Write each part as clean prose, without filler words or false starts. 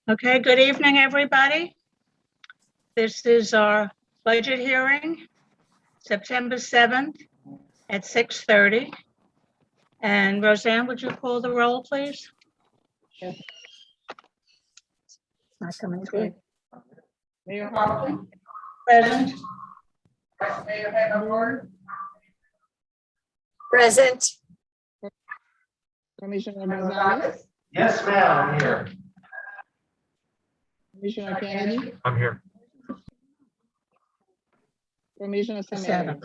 Okay, good evening, everybody. This is our budget hearing, September 7th at 6:30. And Roseanne, would you call the roll, please? Yes. Not coming through. Mayor Hoffman. Present. Mayor Haverford. Present. Commissioner Gonzalez. Yes, ma'am, I'm here. Commissioner Kennedy. I'm here. Commissioner Samari. Seven.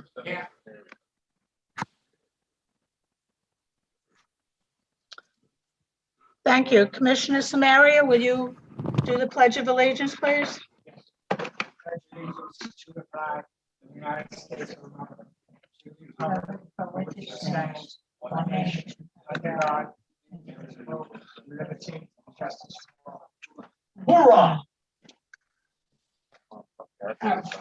Thank you. Commissioner Samaria, will you do the Pledge of Allegiance, please? Pledge allegiance to the flag of the United States of America, to the republic for which it stands, one nation, under God, indivisible, with liberty and justice for all. Hoorah!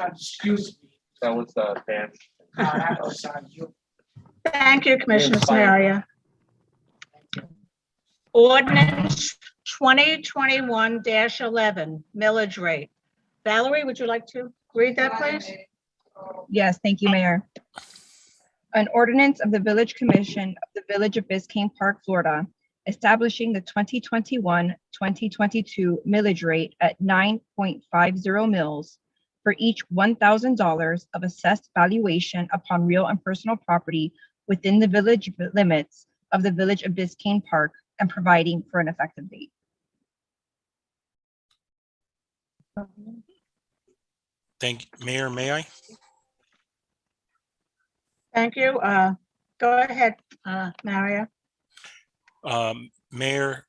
Excuse me. That was Dan. That was you. Thank you, Commissioner Samaria. Ordinance 2021-11, millage rate. Valerie, would you like to read that, please? Yes, thank you, Mayor. An ordinance of the Village Commission of the Village of Biscayne Park, Florida, establishing the 2021-2022 millage rate at 9.50 mils for each $1,000 of assessed valuation upon real and personal property within the village limits of the Village of Biscayne Park, and providing for an effective date. Thank you, Mayor. May I? Thank you. Go ahead, Maria. Mayor,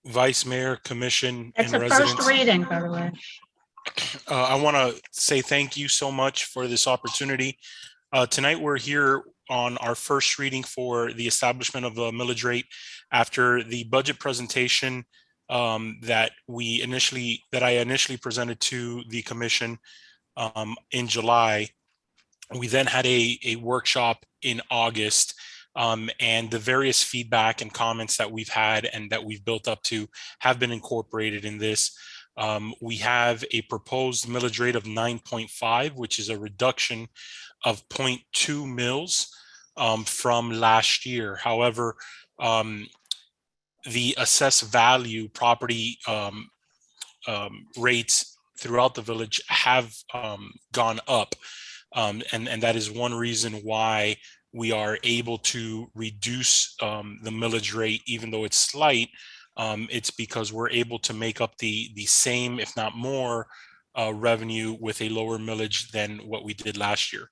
Vice Mayor, Commission, It's and the first residents. reading, by the way. I want to say thank you so much for this opportunity. Tonight, we're here on our first reading for the establishment of the millage rate after the budget presentation that I initially presented to the commission in July. We then had a workshop in August, and the various feedback and comments that we've had and that we've built up to have been incorporated in this. We have a proposed millage rate of 9.5, which is a reduction of 0.2 mils from last year. However, the assessed value property rates throughout the village have gone up. And that is one reason why we are able to reduce the millage rate, even though it's slight. It's because we're able to make up the same, if not more, revenue with a lower millage than what we did last year.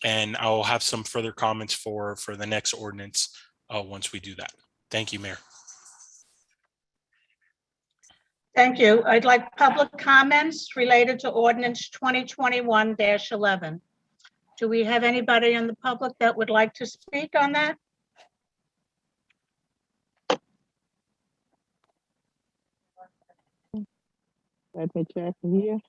And I'll have some further comments for the next ordinance once we do that. Thank you, Mayor. Thank you. I'd like public comments related to ordinance 2021-11. Do we have anybody in the public that would like to speak on that? Let me check here.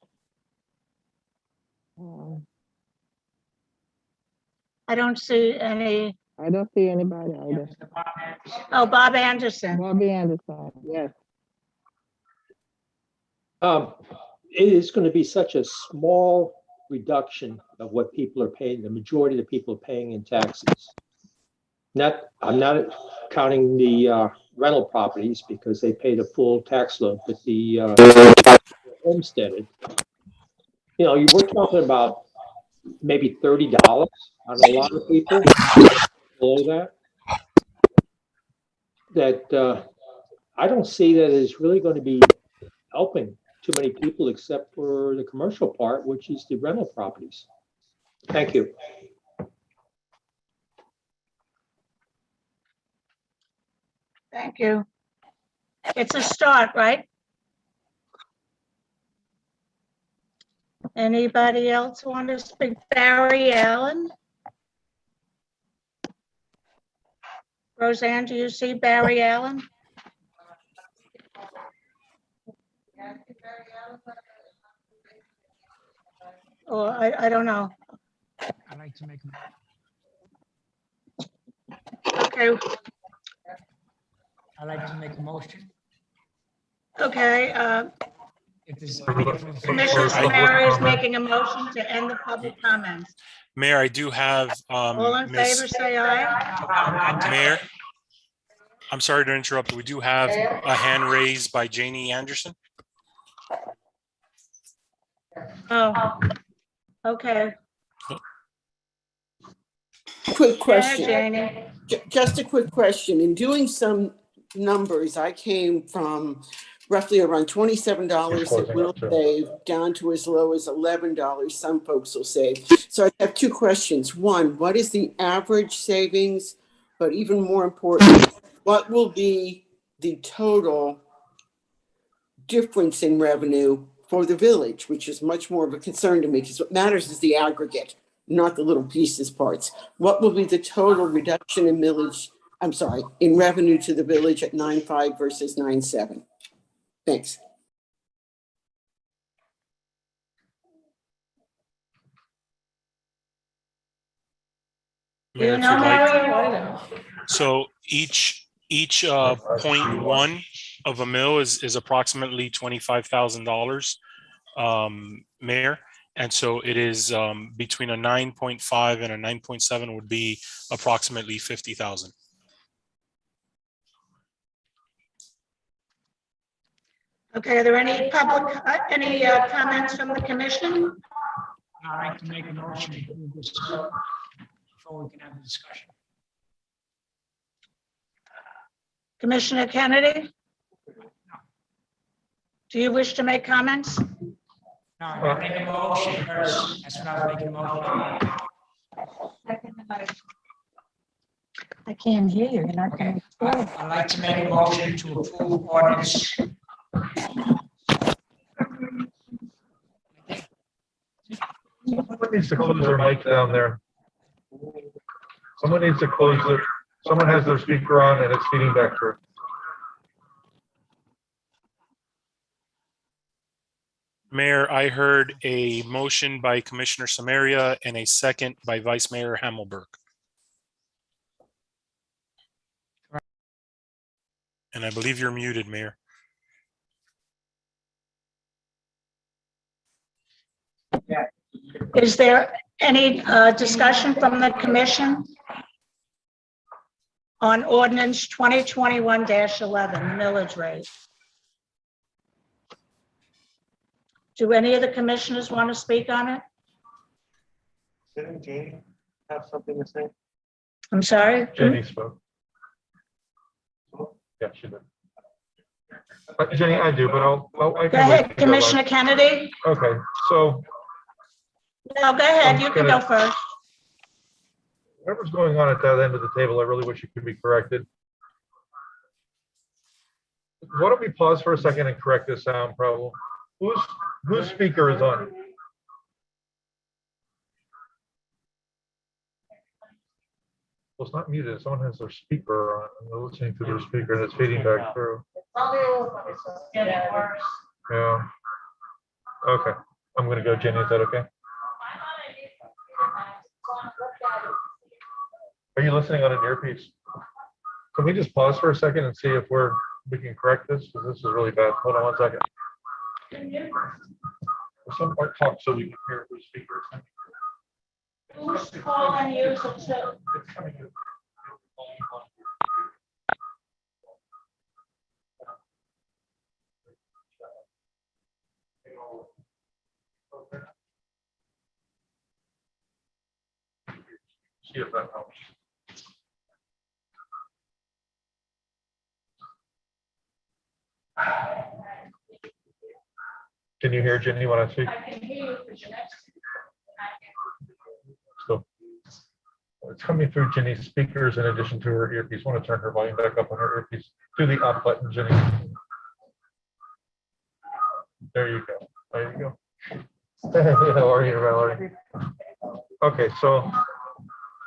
I don't see any. I don't see anybody either. Oh, Bob Anderson. Bobby Anderson, yes. It is going to be such a small reduction of what people are paying, the majority of the people are paying in taxes. I'm not counting the rental properties because they pay the full tax load, but the homesteaded, we're talking about maybe $30 on a lot of people below that I don't see that is really going to be helping too many people except for the commercial part, which is the rental properties. Thank you. Thank you. It's a start, right? Anybody else want to speak? Barry Allen? Roseanne, do you see Barry Allen? Or I don't know. I'd like to make Okay, I'd like to make a motion. Okay, If there's. Commissioner Samara is making a motion to end the public comments. Mayor, I do have, All in favor, say aye. Mayor, I'm sorry to interrupt, but we do have a hand raised by Janie Anderson. Oh, okay. Quick Go ahead, question, Janie. just a quick question. In doing some numbers, I came from roughly around $27 that we'll save down to as low as $11 some folks will save. So I have two questions. One, what is the average savings? But even more important, what will be the total difference in revenue for the village, which is much more of a concern to me because what matters is the aggregate, not the little pieces parts. What will be the total reduction in millage, I'm sorry, in revenue to the village at 9.5 versus 9.7? Thanks. Mayor, You if know, you'd like. Mary? So each 0.1 of a mil is approximately $25,000, Mayor. And so it is between a 9.5 and a 9.7 would be approximately 50,000. Okay, are there any public, any comments from the commission? I'd like to make a motion to move this before we can have a discussion. Commissioner Kennedy? Do you wish to make comments? No, I make a motion first. That's what I was making a motion. I can't hear you. You're not Okay. I'd like to make a motion to approve ordinance. Someone needs to close their mic down there. Someone needs to close their, someone has their speaker on and it's feeding back through. Mayor, I heard a motion by Commissioner Samaria and a second by Vice Mayor Hammelberg. And I believe you're muted, Mayor. Is there any discussion from the commission on ordinance 2021-11, the millage rate? Do any of the commissioners want to speak on it? Didn't Janie have something to say? I'm sorry? Jenny spoke. Yeah, she did. Jenny, I do, but I Go can wait ahead, to go Commissioner back. Kennedy. Okay, so No, go ahead, you can go first. whatever's going on at that end of the table, I really wish it could be corrected. Why don't we pause for a second and correct this sound problem? Whose speaker is on? Well, it's not muted. Someone has their speaker on and they're listening to their speaker and it's feeding back through. Yeah. Okay. I'm gonna go, Jenny. Is that okay? Are you listening on an earpiece? Can we just pause for a second and see if we can correct this? Because this is really bad. Hold on 1 second. Some part talk so we can hear whose speaker is coming. Who's calling you? It's coming in. See if that helps. Can you hear Jenny when I speak? I can hear you, but you're next. So it's coming through Jenny's speakers in addition to her earpiece. I want to turn her volume back up on her earpiece. Do the up button, Jenny. There you go. There you go. How are you, Valerie? Okay, so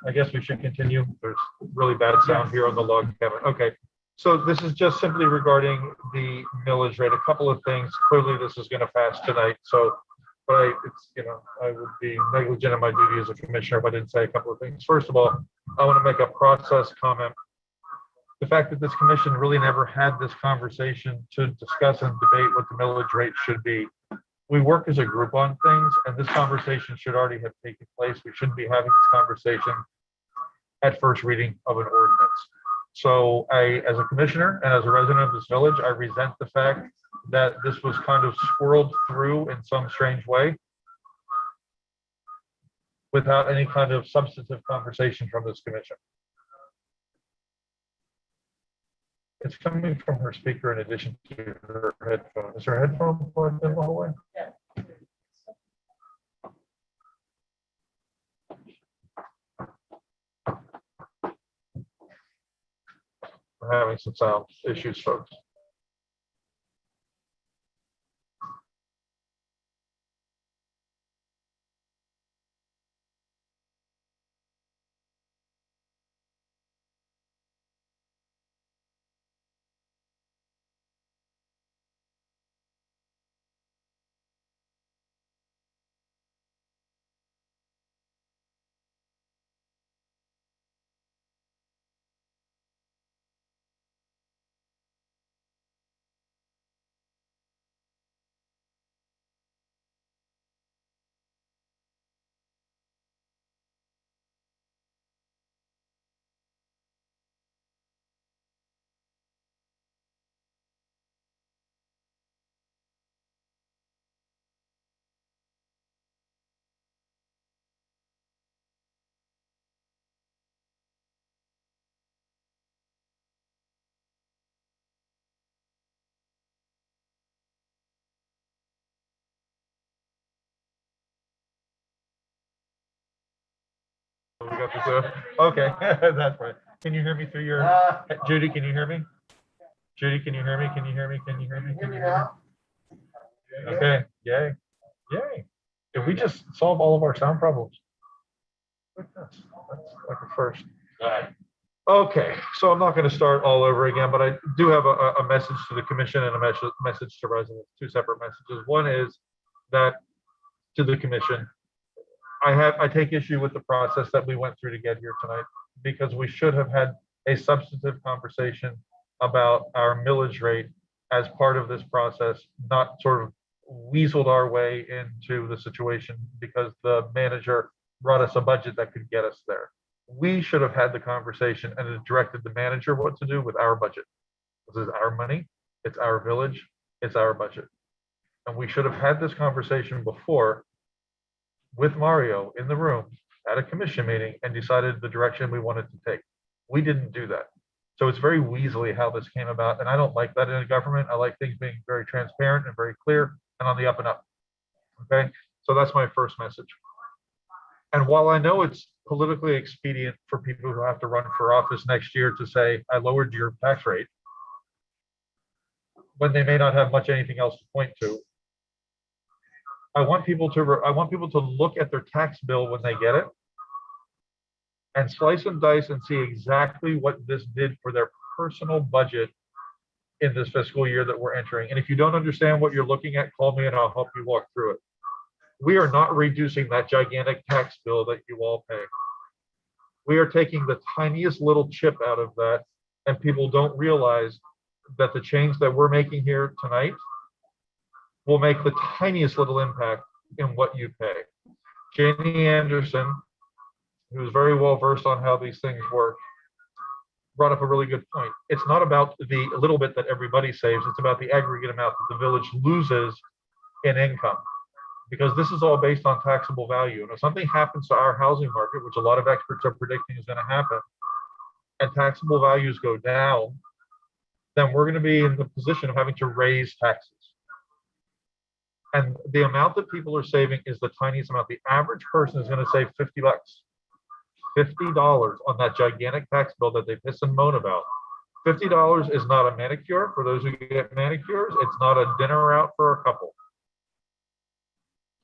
I guess we should continue. There's really bad sound here on the log cabin. Okay, so this is just simply regarding the millage rate. A couple of things. Clearly, this is going to pass tonight. So, but I would be negligent in my duty as a commissioner if I didn't say a couple of things. First of all, I want to make a process comment. the fact that this commission really never had this conversation to discuss and debate what the millage rate should be. We work as a group on things, and this conversation should already have taken place. We shouldn't be having this conversation at first reading of an ordinance. So I, as a commissioner and as a resident of this village, I resent the fact that this was kind of squirreled through in some strange way without any kind of substantive conversation from this commission. It's coming from her speaker in addition to her headphone. Is her headphone plugged in the whole way? We're having some sound issues, folks. We got this, okay, that's right. Can you hear me through your, Judy, can you hear me? Judy, can you hear me? Can you hear me? Can you hear me? Can you hear me? Okay, yay, yay. Did we just solve all of our sound problems? That's like a first. Okay, so I'm not going to start all over again, but I do have a message to the commission and a message to residents, two separate messages. One is that to the commission, I take issue with the process that we went through to get here tonight, because we should have had a substantive conversation about our millage rate as part of this process, not sort of weaseled our way into the situation because the manager brought us a budget that could get us there. We should have had the conversation and it directed the manager what to do with our budget. This is our money, it's our village, it's our budget. And we should have had this conversation before with Mario in the room at a commission meeting and decided the direction we wanted to take. We didn't do that. So it's very weaselly how this came about. And I don't like that in a government. I like things being very transparent and very clear and on the up and up. Okay, so that's my first message. And while I know it's politically expedient for people who have to run for office next year to say, I lowered your tax rate, when they may not have much anything else to point to, I want people to look at their tax bill when they get it and slice and dice and see exactly what this did for their personal budget in this fiscal year that we're entering. And if you don't understand what you're looking at, call me and I'll help you walk through it. We are not reducing that gigantic tax bill that you all pay. We are taking the tiniest little chip out of that, and people don't realize that the change that we're making here tonight will make the tiniest little impact in what you pay. Janie Anderson, who's very well versed on how these things work, brought up a really good point. It's not about the little bit that everybody saves, it's about the aggregate amount that the village loses in income. Because this is all based on taxable value. And if something happens to our housing market, which a lot of experts are predicting is going to happen, and taxable values go down, then we're going to be in the position of having to raise taxes. And the amount that people are saving is the tiniest amount. The average person is going to save 50 bucks, $50 on that gigantic tax bill that they piss and moan about. $50 is not a manicure for those who get manicures. It's not a dinner out for a couple.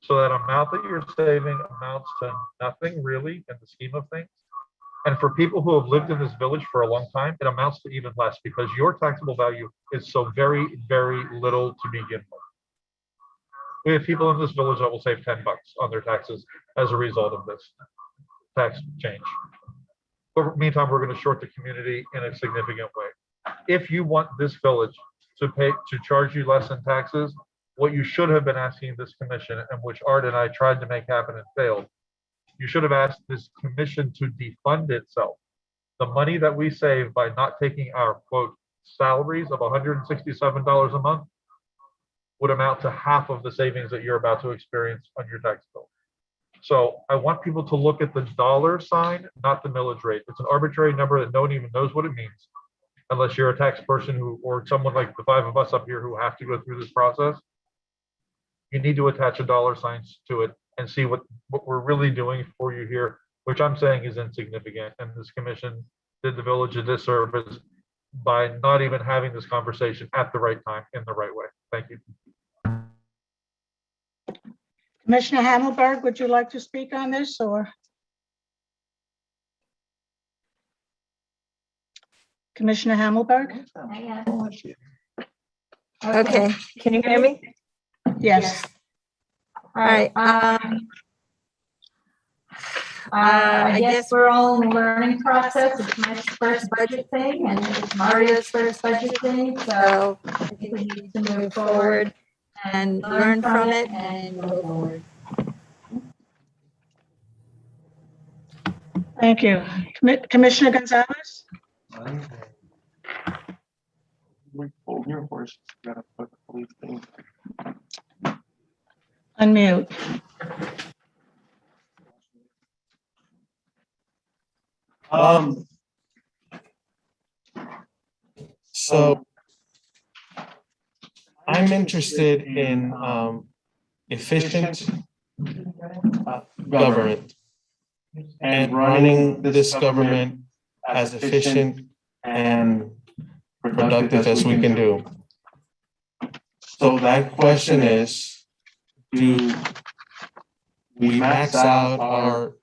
So that amount that you're saving amounts to nothing really in the scheme of things. And for people who have lived in this village for a long time, it amounts to even less because your taxable value is so very, very little to begin with. We have people in this village that will save 10 bucks on their taxes as a result of this tax change. But meantime, we're going to short the community in a significant way. If you want this village to charge you less in taxes, what you should have been asking this commission, and which Art and I tried to make happen and failed, you should have asked this commission to defund itself. The money that we save by not taking our quote salaries of $167 a month would amount to half of the savings that you're about to experience on your tax bill. So I want people to look at the dollar sign, not the millage rate. It's an arbitrary number that no one even knows what it means, unless you're a tax person or someone like the five of us up here who have to go through this process. You need to attach a dollar sign to it and see what we're really doing for you here, which I'm saying is insignificant. And this commission did the village a disservice by not even having this conversation at the right time in the right way. Thank you. Commissioner Hammelberg, would you like to speak on this or? Commissioner Hammelberg? Okay, can you hear me? Yes. All right. I guess we're all in the learning process. It's my first budget thing and it's Mario's first budget thing. So I think we need to move forward and learn from it and go forward. Thank you. Commissioner Gonzalez? Unmute. So I'm interested in efficient government and running this government as efficient and productive as we can do. So that question is, do we max out our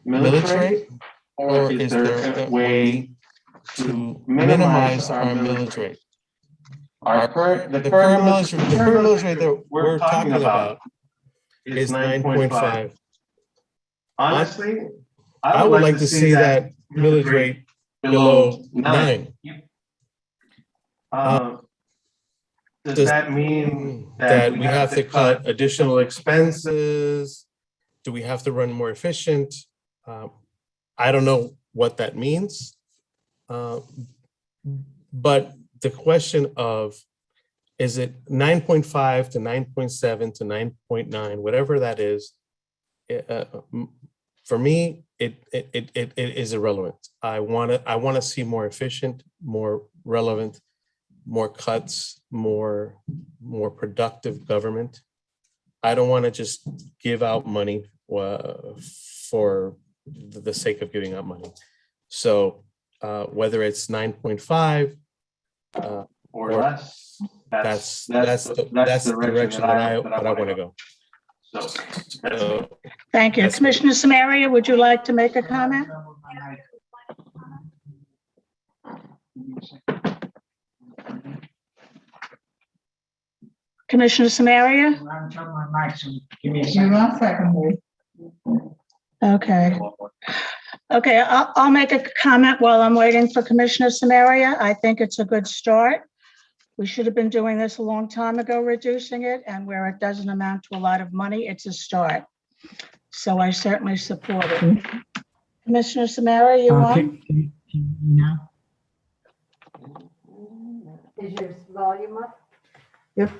millage rate, or is there a way to minimize our millage rate? The current millage rate that we're talking about is 9.5. Honestly, I would like to see that millage rate below 9. Does that mean that we have to cut additional expenses? Do we have to run more efficient? I don't know what that means. But the question of, is it 9.5 to 9.7 to 9.9, whatever that is, for me, it is irrelevant. I want to see more efficient, more relevant, more cuts, more productive government. I don't want to just give out money for the sake of giving out money. So whether it's 9.5 or less, that's the direction that I want to go. So, Thank you. Commissioner Samaria, would you like to make a comment? Commissioner Samaria? I'm turning my mic, so give me a second. Okay. Okay, I'll make a comment while I'm waiting for Commissioner Samaria. I think it's a good start. We should have been doing this a long time ago, reducing it, and where it doesn't amount to a lot of money, it's a start. So I certainly support it. Commissioner Samaria, you on? Now? Is your volume up? Yep.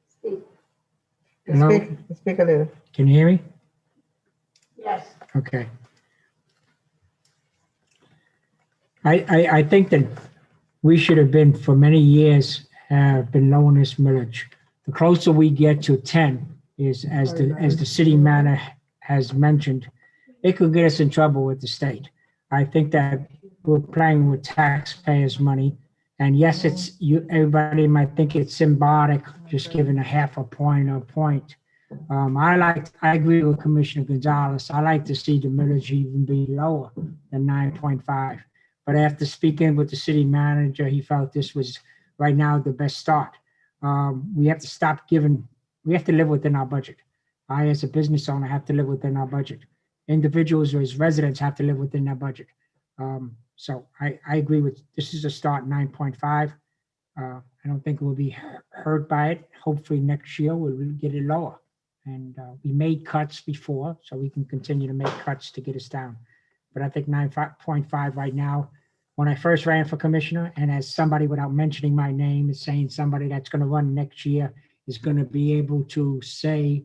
Speak. Hello? Speak a little. Can you hear me? Yes. Okay. I think that we should have been, for many years, have been lowering this millage. The closer we get to 10 is, as the city manager has mentioned, it could get us in trouble with the state. I think that we're playing with taxpayers' money. And yes, everybody might think it's symbolic, just giving a half a point or a point. I agree with Commissioner Gonzalez. I like to see the millage even be lower than 9.5. But after speaking with the city manager, he felt this was right now the best start. We have to stop giving, we have to live within our budget. I, as a business owner, have to live within our budget. individuals or as residents have to live within that budget. So I agree with, this is a start, 9.5. I don't think we'll be hurt by it. Hopefully next year we'll get it lower. And we made cuts before, so we can continue to make cuts to get us down. But I think 9.5 right now, when I first ran for commissioner, and as somebody without mentioning my name is saying somebody that's going to run next year is going to be able to say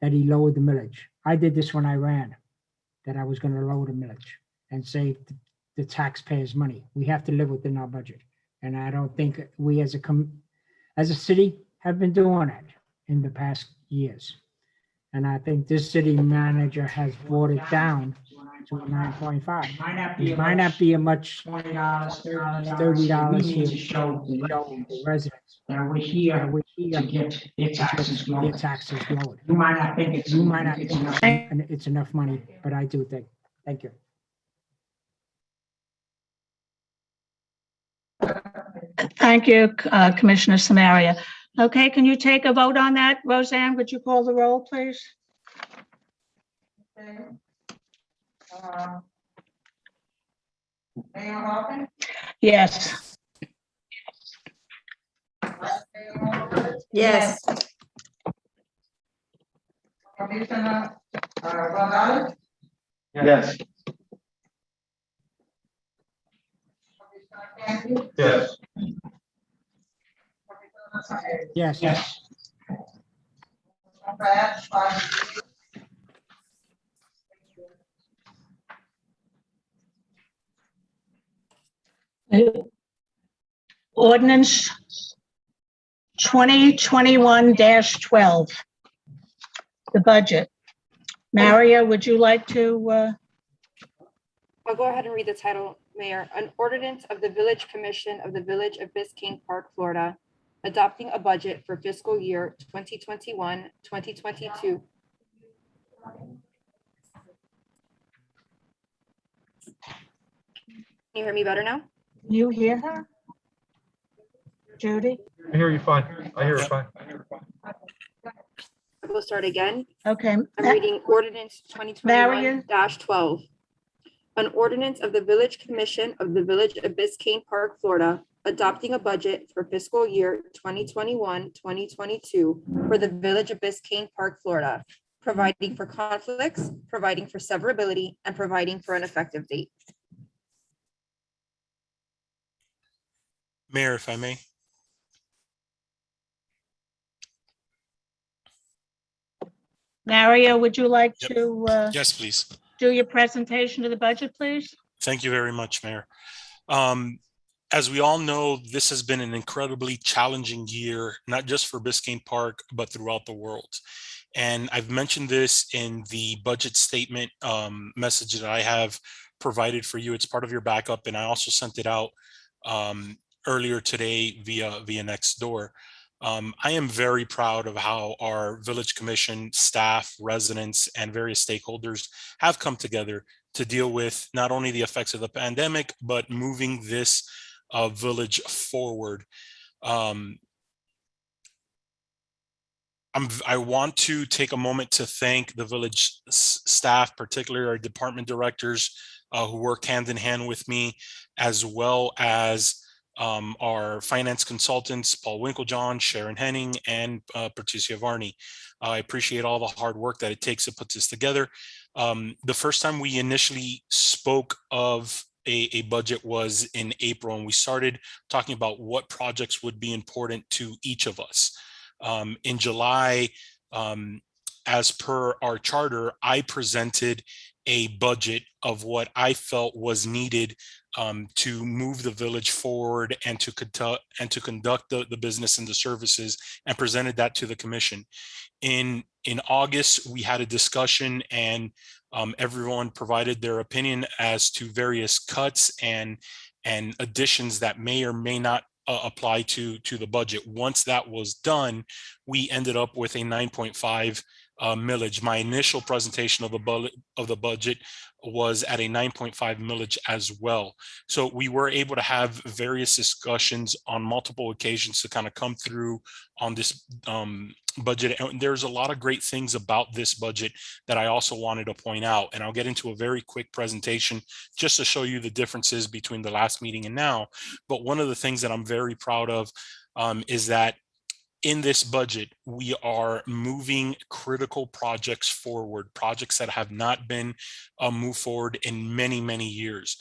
that he lowered the millage. I did this when I ran, that I was going to lower the millage and save the taxpayers' money. We have to live within our budget. And I don't think we as a city have been doing that in the past years. And I think this city manager has brought it down to 9.5. It might not be a much $20, $30 We need here to show the the residents. that we're here To to get their taxes their lowered. taxes lowered. You might not think it's, You might not it's think enough. it's enough money, but I do think. Thank you. Thank you, Commissioner Samaria. Okay, can you take a vote on that? Roseanne, would you call the roll, please? Mayor Hoffman? Yes. Yes. Commissioner Gonzalez? Yes. Commissioner Kennedy? Yes. Yes. Yes. Pratt, 5-0. Ordinance 2021-12. The budget. Maria, would you like to, I'll go ahead and read the title, Mayor. An ordinance of the Village Commission of the Village of Biscayne Park, Florida, adopting a budget for fiscal year 2021, 2022. Can you hear me better now? you hear her? Judy? I hear you fine. I hear you fine. We'll start again. Okay. I'm reading ordinance 2021-12. An ordinance of the Village Commission of the Village of Biscayne Park, Florida, adopting a budget for fiscal year 2021, 2022 for the Village of Biscayne Park, Florida, providing for conflicts, providing for severability, and providing for an effective date. Mayor, if I may. Maria, would you like Yep. to Yes, please. do your presentation to the budget, please? Thank you very much, Mayor. As we all know, this has been an incredibly challenging year, not just for Biscayne Park, but throughout the world. And I've mentioned this in the budget statement message that I have provided for you. It's part of your backup, and I also sent it out earlier today via Nextdoor. I am very proud of how our Village Commission staff, residents, and various stakeholders have come together to deal with not only the effects of the pandemic, but moving this village forward. I want to take a moment to thank the village staff, particularly our department directors who worked hand in hand with me, as well as our finance consultants, Paul Winklejohn, Sharon Henning, and Patricia Varney. I appreciate all the hard work that it takes to put this together. The first time we initially spoke of a budget was in April, and we started talking about what projects would be important to each of us. In July, as per our charter, I presented a budget of what I felt was needed to move the village forward and to conduct the business and the services, and presented that to the commission. In August, we had a discussion, and everyone provided their opinion as to various cuts and additions that may or may not apply to the budget. Once that was done, we ended up with a 9.5 millage. My initial presentation of the budget was at a 9.5 millage as well. So we were able to have various discussions on multiple occasions to kind of come through on this budget. And there's a lot of great things about this budget that I also wanted to point out. And I'll get into a very quick presentation just to show you the differences between the last meeting and now. But one of the things that I'm very proud of is that in this budget, we are moving critical projects forward, projects that have not been moved forward in many, many years.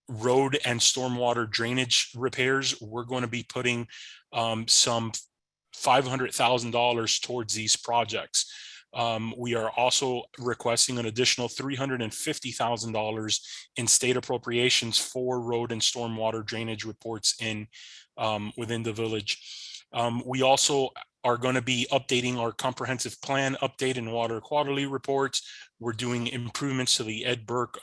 Road and stormwater drainage repairs, we're going to be putting some $500,000 towards these projects. We are also requesting an additional $350,000 in state appropriations for road and stormwater drainage reports in within the village. We also are going to be updating our comprehensive plan update and water quality reports. We're doing improvements to the Ed Burke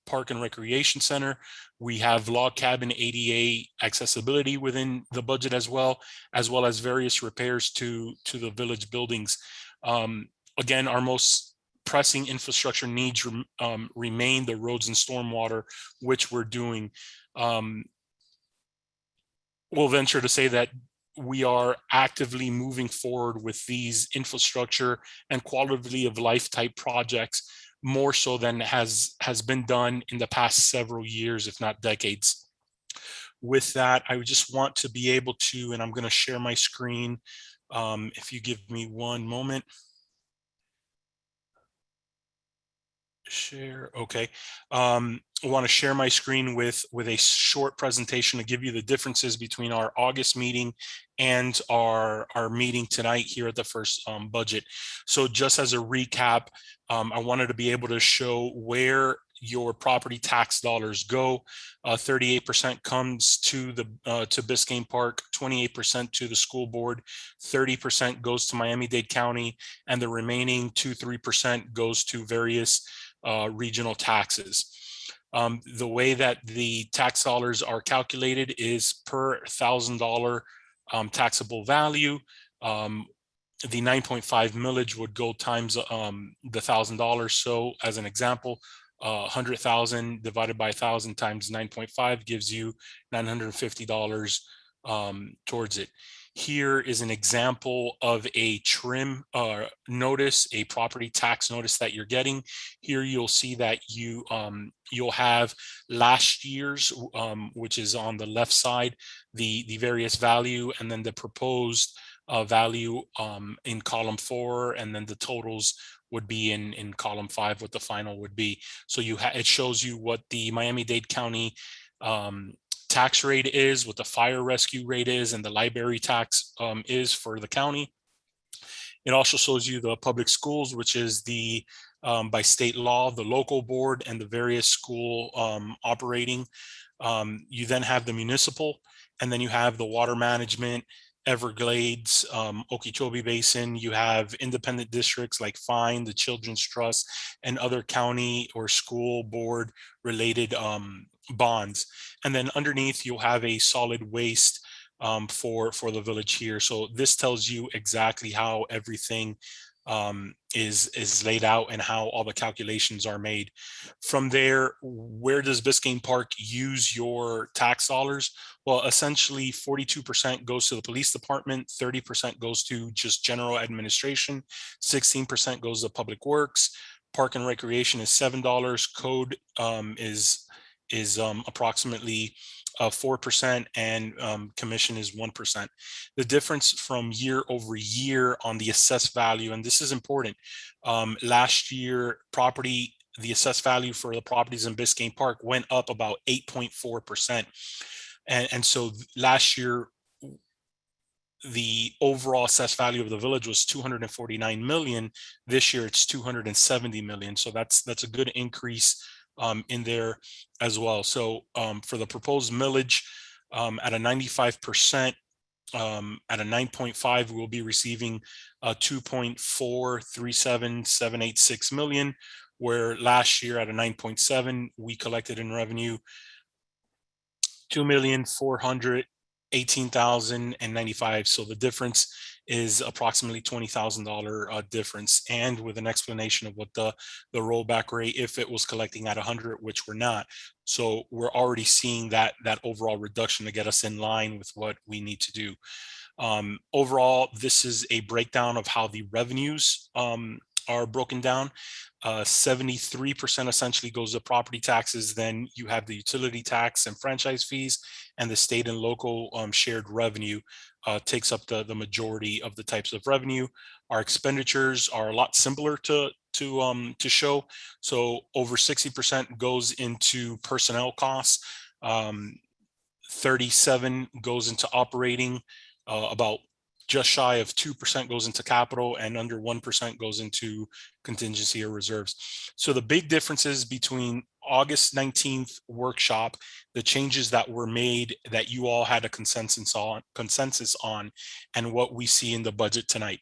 Park and Recreation Center. We have log cabin ADA accessibility within the budget as well as various repairs to the village buildings. Again, our most pressing infrastructure needs remain the roads and stormwater, which we're doing. We'll venture to say that we are actively moving forward with these infrastructure and quality of life type projects more so than has been done in the past several years, if not decades. With that, I just want to be able to, and I'm going to share my screen. If you give me one moment. Share. Okay. I want to share my screen with a short presentation to give you the differences between our August meeting and our meeting tonight here at the first budget. So just as a recap, I wanted to be able to show where your property tax dollars go. 38% comes to the to Biscayne Park, 28% to the school board, 30% goes to Miami-Dade County, and the remaining 2-3% goes to various regional taxes. The way that the tax dollars are calculated is per $1,000 taxable value. The 9.5 millage would go times the $1,000. So as an example, 100,000 divided by 1,000 times 9.5 gives you $950 towards it. Here is an example of a trim notice, a property tax notice that you're getting. Here you'll see that you'll have last year's, which is on the left side, the various value, and then the proposed value in column 4, and then the totals would be in column 5, what the final would be. So it shows you what the Miami-Dade County tax rate is, what the fire rescue rate is, and the library tax is for the county. It also shows you the public schools, which is the by state law, the local board and the various school operating. You then have the municipal, and then you have the water management, Everglades, Okeechobee Basin. You have independent districts like Fine, the Children's Trust, and other county or school board related bonds. And then underneath you'll have a solid waste for the village here. So this tells you exactly how everything is laid out and how all the calculations are made. From there, where does Biscayne Park use your tax dollars? Well, essentially 42% goes to the police department, 30% goes to just general administration, 16% goes to public works, park and recreation is $7, code is approximately 4%, and commission is 1%. The difference from year over year on the assessed value, and this is important, last year the assessed value for the properties in Biscayne Park went up about 8.4%. And so last year, the overall assessed value of the village was 249 million. This year it's 270 million. So that's a good increase in there as well. So for the proposed millage at a 95%, at a 9.5, we'll be receiving 2.437786 million, where last year at a 9.7, we collected in revenue 2,418,095. So the difference is approximately $20,000 difference, and with an explanation of what the rollback rate, if it was collecting at 100, which we're not. So we're already seeing that overall reduction to get us in line with what we need to do. Overall, this is a breakdown of how the revenues are broken down. 73% essentially goes to property taxes. Then you have the utility tax and franchise fees, and the state and local shared revenue takes up the majority of the types of revenue. Our expenditures are a lot simpler to show. So over 60% goes into personnel costs. 37 goes into operating. About just shy of 2% goes into capital, and under 1% goes into contingency or reserves. So the big differences between August 19th workshop, the changes that were made that you all had a consensus on, and what we see in the budget tonight.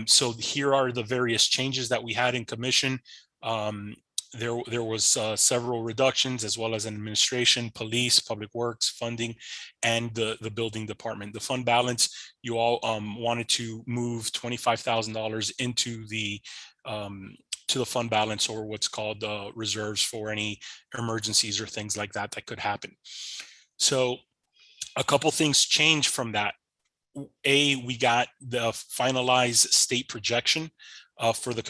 So here are the various changes that we had in commission. There was several reductions, as well as administration, police, public works, funding, and the building department. The fund balance, you all wanted to move $25,000 into the to the fund balance, or what's called reserves for any emergencies or things like that that could happen. So a couple things changed from that. We got the finalized state projection for the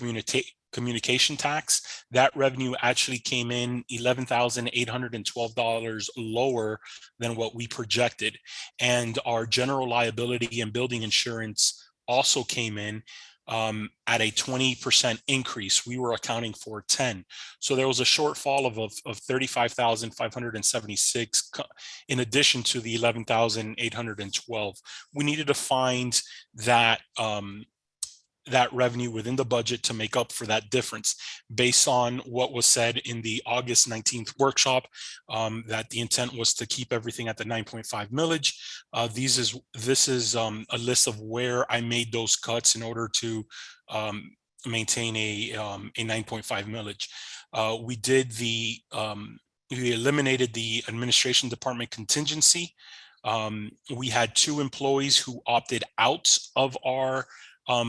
communication tax. That revenue actually came in $11,812 lower than what we projected. And our general liability and building insurance also came in at a 20% increase. We were accounting for 10. So there was a shortfall of 35,576 in addition to the 11,812. We needed to find that that revenue within the budget to make up for that difference, based on what was said in the August 19th workshop, that the intent was to keep everything at the 9.5 millage. This is a list of where I made those cuts in order to maintain a 9.5 millage. We eliminated the administration department contingency. We had 2 employees who opted out of our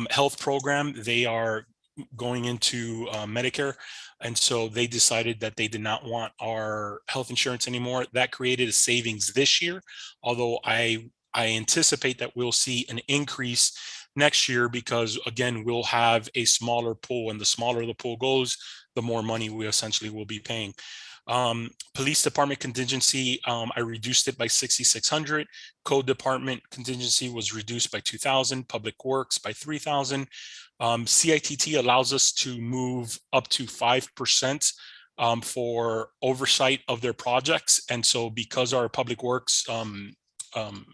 health program. They are going into Medicare, and so they decided that they did not want our health insurance anymore. That created a savings this year, although I anticipate that we'll see an increase next year, because again, we'll have a smaller pool, and the smaller the pool goes, the more money we essentially will be paying. Police department contingency, I reduced it by $6,600. Code department contingency was reduced by $2,000. Public works by $3,000. CITT allows us to move up to 5% for oversight of their projects. And so because our public works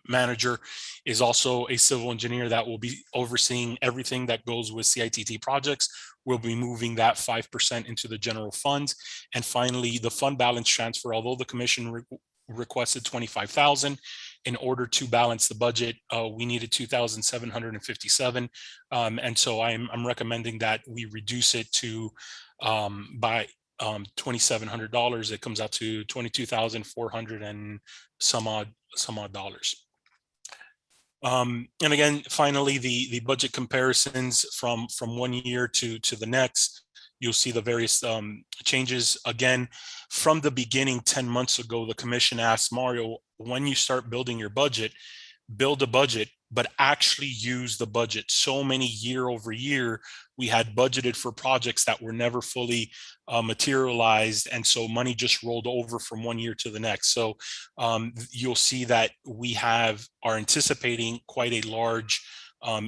manager is also a civil engineer that will be overseeing everything that goes with CITT projects, we'll be moving that 5% into the general fund. And finally, the fund balance transfer, although the commission requested $25,000 in order to balance the budget, we needed $2,757. And so I'm recommending that we reduce it to by $2,700. It comes out to $22,400 and some odd dollars. And again, finally, the budget comparisons from one year to the next. You'll see the various changes. Again, from the beginning, 10 months ago, the commission asked Mario, when you start building your budget, build a budget, but actually use the budget. So many year over year, we had budgeted for projects that were never fully materialized. And so money just rolled over from one year to the next. So you'll see that we are anticipating quite a large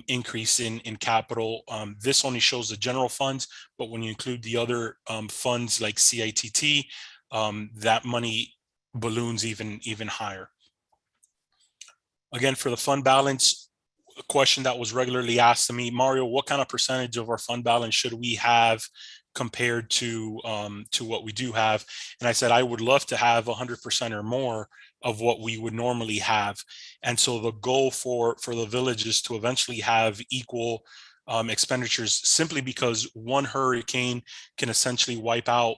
increase in capital. This only shows the general funds, but when you include the other funds like CITT, that money balloons even higher. Again, for the fund balance, a question that was regularly asked to me, Mario, what kind of percentage of our fund balance should we have compared to what we do have? And I said, I would love to have 100% or more of what we would normally have. And so the goal for the village is to eventually have equal expenditures, simply because one hurricane can essentially wipe out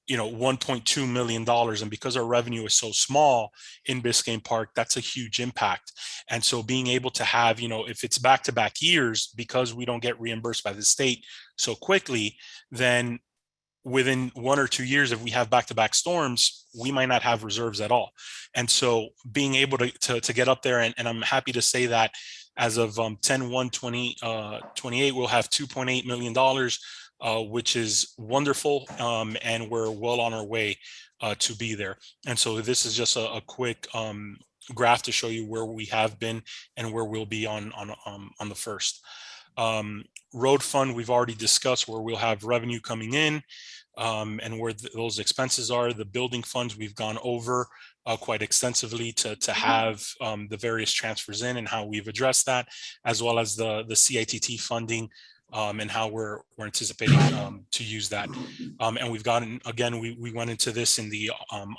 $1.2 million. And because our revenue is so small in Biscayne Park, that's a huge impact. And so being able to have, if it's back-to-back years, because we don't get reimbursed by the state so quickly, then within 1 or 2 years, if we have back-to-back storms, we might not have reserves at all. And so being able to get up there, and I'm happy to say that as of 10/1/28, we'll have $2.8 million, which is wonderful. And we're well on our way to be there. And so this is just a quick graph to show you where we have been and where we'll be on the first. Road fund, we've already discussed where we'll have revenue coming in and where those expenses are. The building funds, we've gone over quite extensively to have the various transfers in and how we've addressed that, as well as the CITT funding and how we're anticipating to use that. And we've gotten, again, we went into this in the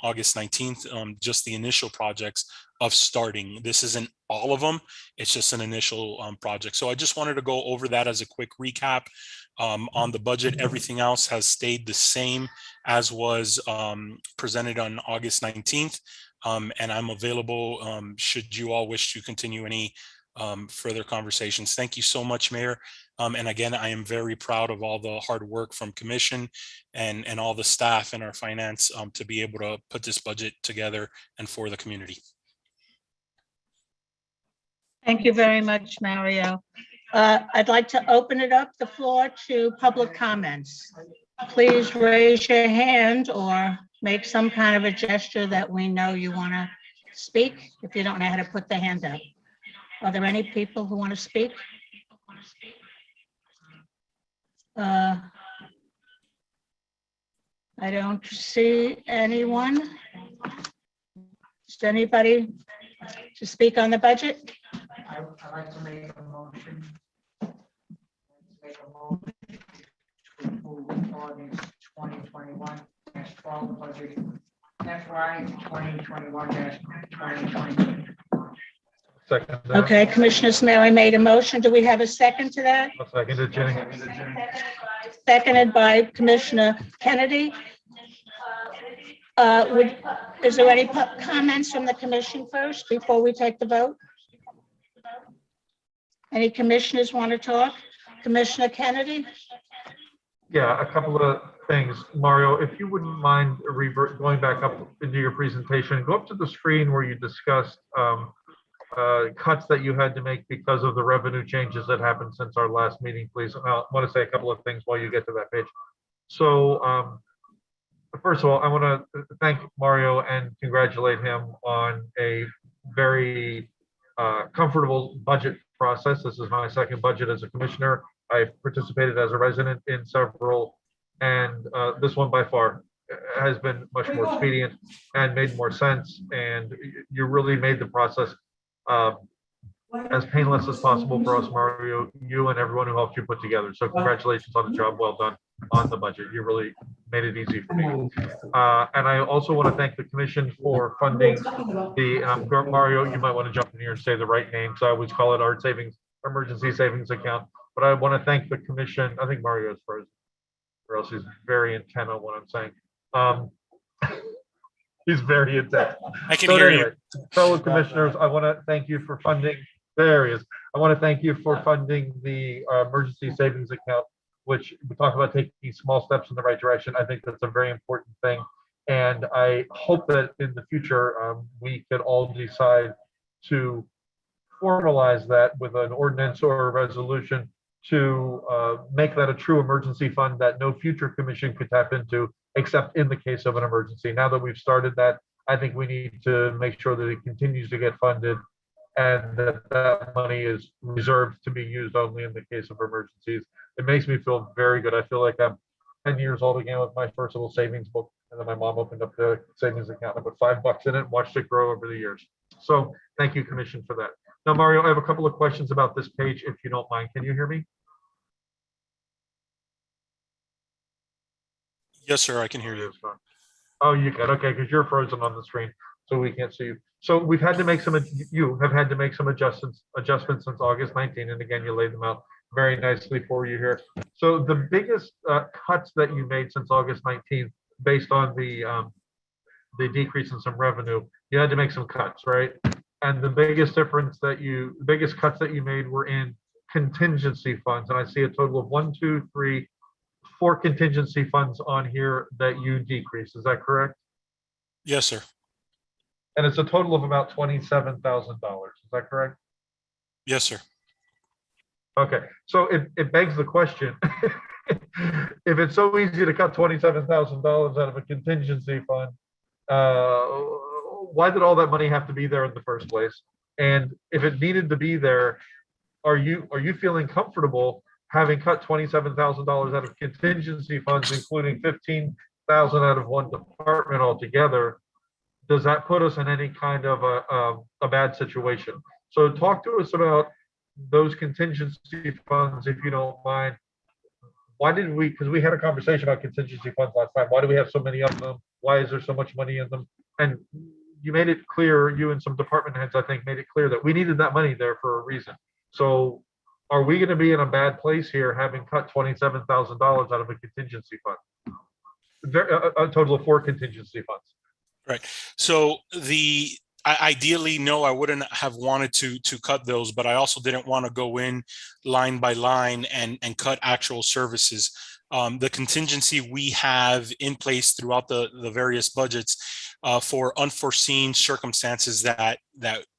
August 19th, just the initial projects of starting. This isn't all of them, it's just an initial project. So I just wanted to go over that as a quick recap on the budget. Everything else has stayed the same as was presented on August 19th. And I'm available should you all wish to continue any further conversations. Thank you so much, Mayor. And again, I am very proud of all the hard work from Commission and all the staff and our finance to be able to put this budget together and for the community. Thank you very much, Mario. I'd like to open it up, the floor to public comments. Please raise your hand or make some kind of a gesture that we know you want to speak if you don't know how to put the hand up. Are there any people who want to speak? I don't see anyone. Is there anybody to speak on the budget? I'd like to make a motion. To approve ordinance 2021-12 budget FY 2021-2022. Second. that. Okay, Commissioner Smelly made a motion. Do we have a second to that? I'll second it, Jenny. Seconded by Commissioner Kennedy. Is there any comments from the commission first before we take the vote? Any commissioners want to talk? Commissioner Kennedy? Yeah, a couple of things. Mario, if you wouldn't mind going back up into your presentation, go up to the screen where you discussed cuts that you had to make because of the revenue changes that happened since our last meeting, please. And I want to say a couple of things while you get to that page. So first of all, I want to thank Mario and congratulate him on a very comfortable budget process. This is my second budget as a commissioner. I've participated as a resident in several, and this one by far has been much more expedient and made more sense. And you really made the process as painless as possible for us, Mario, you and everyone who helped you put together. So congratulations on the job well done on the budget. You really made it easy for me. And I also want to thank the commission for funding the, Mario, you might want to jump in here and say the right name. So I always call it our emergency savings account. But I want to thank the commission. I think Mario is frozen, or else he's very intent on what I'm saying. He's very intent. I can hear you. Fellow commissioners, I want to thank you for funding. There he is. I want to thank you for funding the emergency savings account, which we talk about taking small steps in the right direction. I think that's a very important thing. And I hope that in the future, we could all decide to formalize that with an ordinance or a resolution to make that a true emergency fund that no future commission could tap into, except in the case of an emergency. Now that we've started that, I think we need to make sure that it continues to get funded and that that money is reserved to be used only in the case of emergencies. It makes me feel very good. I feel like I'm 10 years old again with my first little savings book. And then my mom opened up the savings account and I put $5 in it and watched it grow over the years. So thank you, Commission, for that. Now, Mario, I have a couple of questions about this page, if you don't mind. Can you hear me? Yes, sir, I can hear you. Oh, you can. Okay, because you're frozen on the screen, so we can't see you. So we've had to make some, you have had to make some adjustments since August 19, and again, you laid them out very nicely for you here. So the biggest cuts that you made since August 19th based on the decrease in some revenue, you had to make some cuts, right? And the biggest cuts that you made were in contingency funds. And I see a total of 1, 2, 3, 4 contingency funds on here that you decreased. Is that correct? Yes, sir. And it's a total of about $27,000. Is that correct? Yes, sir. Okay, so it begs the question, if it's so easy to cut $27,000 out of a contingency fund, why did all that money have to be there in the first place? And if it needed to be there, are you feeling comfortable having cut $27,000 out of contingency funds, including $15,000 out of one department altogether? Does that put us in any kind of a bad situation? So talk to us about those contingency funds, if you don't mind. Why did we, because we had a conversation about contingency funds last time. Why do we have so many of them? Why is there so much money in them? And you made it clear, you and some department heads, I think, made it clear that we needed that money there for a reason. So are we going to be in a bad place here having cut $27,000 out of a contingency fund? A total of 4 contingency funds. Right. So ideally, no, I wouldn't have wanted to cut those, but I also didn't want to go in line by line and cut actual services. The contingency we have in place throughout the various budgets for unforeseen circumstances that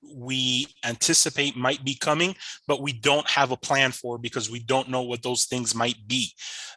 we anticipate might be coming, but we don't have a plan for because we don't know what those things might be.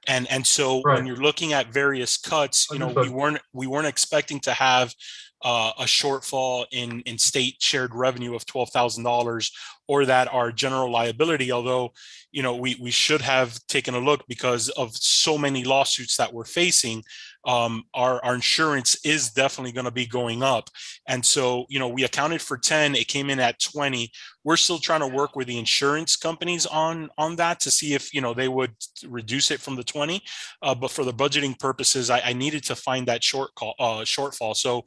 And so Right. when you're looking at various cuts, we weren't expecting to have a shortfall in state shared revenue of $12,000, or that our general liability, although we should have taken a look because of so many lawsuits that we're facing, our insurance is definitely going to be going up. And so we accounted for 10, it came in at 20. We're still trying to work with the insurance companies on that to see if they would reduce it from the 20, but for the budgeting purposes, I needed to find that shortfall. So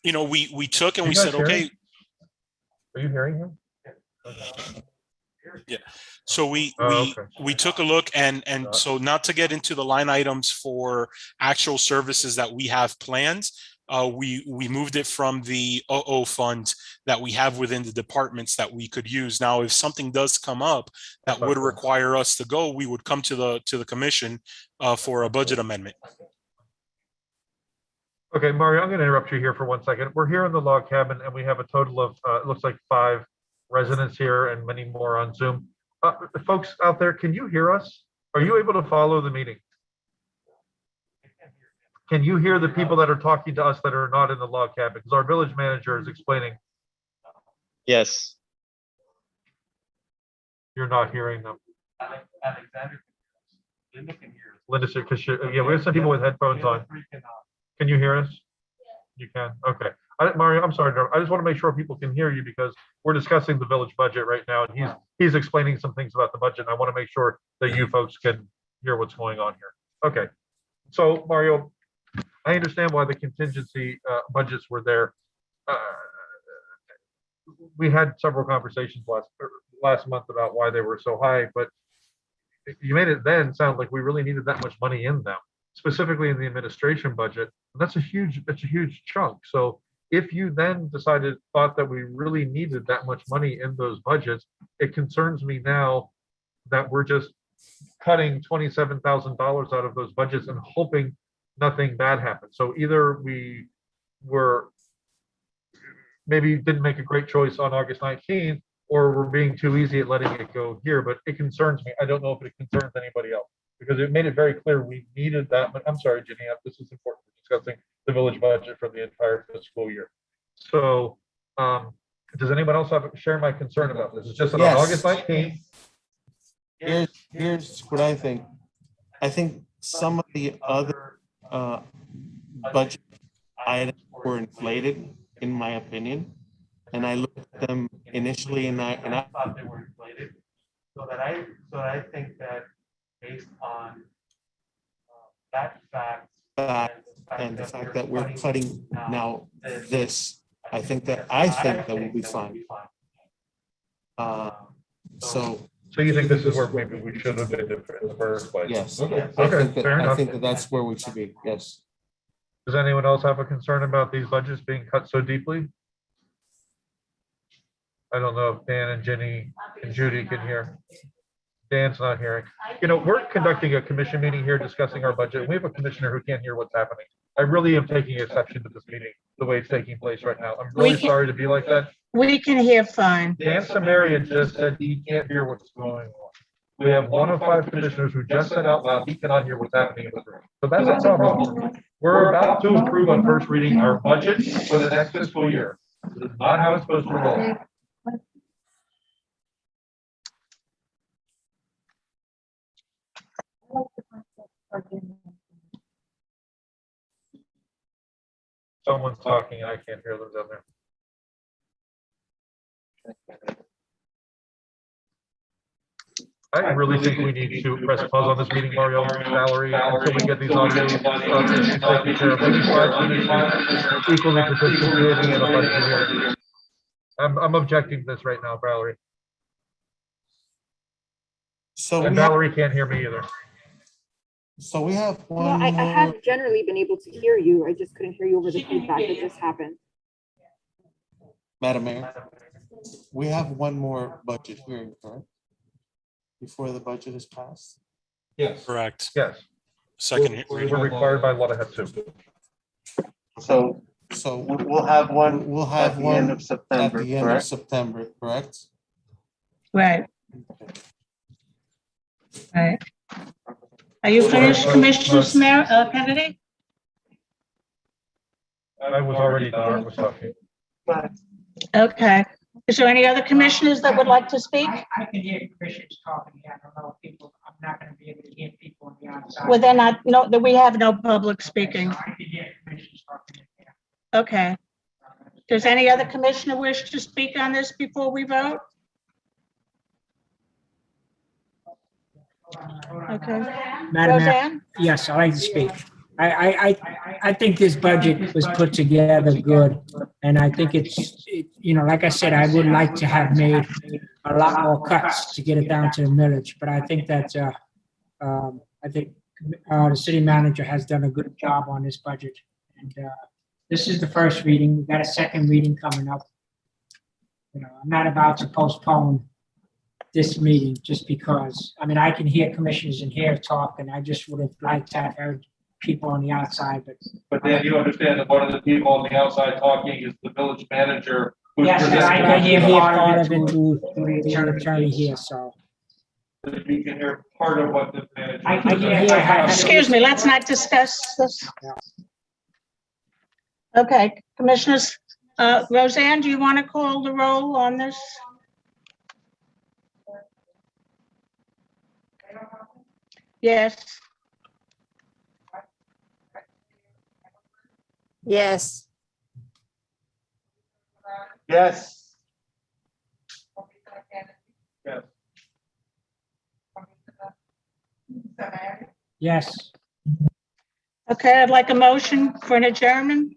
we took and we said, okay. Are you hearing him? Yeah. So we took a look and so not to get into the line items for actual services that we have planned, we moved it from the OO fund that we have within the departments that we could use. Now, if something does come up that would require us to go, we would come to the commission for a budget amendment. Okay, Mario, I'm going to interrupt you here for 1 second. We're here in the log cabin and we have a total of, it looks like 5 residents here and many more on Zoom. Folks out there, can you hear us? Are you able to follow the meeting? Can you hear the people that are talking to us that are not in the log cabin? Because our village manager is explaining. Yes. You're not hearing them. Alexander, Linda can hear us. Linda said, because yeah, we have some people with headphones on. Can you hear us? You can. Okay. Mario, I'm sorry. I just want to make sure people can hear you because we're discussing the village budget right now, and he's explaining some things about the budget. And I want to make sure that you folks can hear what's going on here. Okay. So Mario, I understand why the contingency budgets were there. We had several conversations last month about why they were so high, but you made it then sound like we really needed that much money in them, specifically in the administration budget. And that's a huge chunk. So if you then thought that we really needed that much money in those budgets, it concerns me now that we're just cutting $27,000 out of those budgets and hoping nothing bad happens. So either we were maybe didn't make a great choice on August 19th, or we're being too easy at letting it go here, but it concerns me. I don't know if it concerns anybody else because it made it very clear we needed that. But I'm sorry, Jenny, this is important. We're discussing the village budget for the entire fiscal year. So does anyone else share my concern about this? It's just that on August 19th. Here's what I think. I think some of the other budget items were inflated, in my opinion. And I looked at them initially and I thought they were inflated. So I think that based on that fact and the fact that we're cutting now this, I think that we'll be fine. So you think this is where maybe we should have been in the first place? yes, Okay, I think that's where we should be. Yes. Does anyone else have a concern about these budgets being cut so deeply? I don't know if Dan and Jenny and Judy can hear. Dan's not hearing. You know, we're conducting a commission meeting here discussing our budget. We have a commissioner who can't hear what's happening. I really am taking exception to this meeting, the way it's taking place right now. I'm really sorry to be like that. We can hear fine. Dan Samaria just said he can't hear what's going on. We have 1 of 5 commissioners who just said out loud he cannot hear what's happening in the room. So that's a problem. We're about to approve on first reading our budget for the next fiscal year. This is not how it's supposed to roll. Someone's talking and I can't hear them down there. I really think we need to press pause on this meeting, Mario, Valerie, until we get these audio issues taken care of. Maybe 5 minutes equally participating in a budget hearing. I'm objecting to this right now, Valerie. So And Valerie can't hear me either. So we have Well, one I more. have generally been able to hear you. I just couldn't hear you over the feedback that just happened. Madam Mayor, we have one more budget hearing, correct? Before the budget is passed? Yes. Correct. Yes. Second We're reading. required by law to have 2. So We'll have one we'll at have the end one of at September, the end of correct? September, correct? Right. Right. Are you finished, Commissioner Kennedy? I was already done. I was talking. Okay. Is there any other commissioners that would like to speak? I can hear commissioners talking. I don't know if people, I'm not gonna be able to hear people on the outside. Well, then we have no public speaking. So I can hear commissioners talking. Okay. Does any other commissioner wish to speak on this before we vote? Okay. Madam Mayor, Roseanne? yes, I'd like to speak. I think this budget was put together good, and I think you know, like I said, I would like to have made a lot more cuts to get it down to the millage, but I think that, the city manager has done a good job on this budget. And this is the first reading. We've got a second reading coming up. You know, I'm not about to postpone this meeting just because, I mean, I can hear commissioners in here talk, and I just would have liked to have heard people on the outside, but. But then you understand that one of the people on the outside talking is the village manager. who's Yes, presenting I the can hear budget. part of it through the attorney here, so. You can hear part of what the manager. I can hear. Excuse me, let's not discuss this. Okay, commissioners, Roseanne, do you want to call the roll on this? Yes. Yes. Yes. Yes. Yes, Okay, I'd like a motion for an adjournment.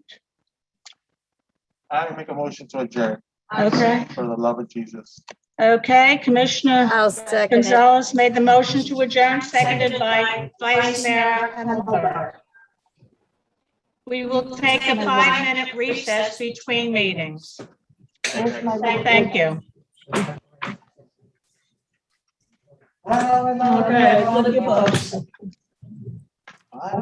I make a motion to adjourn Okay, for the love of Jesus. okay, Commissioner I'll second it. Gonzalez made the motion to adjourn, seconded by Vice Mayor Hemmelberg. We will take a 5-minute recess between meetings. Thank you. Okay, look at your books. I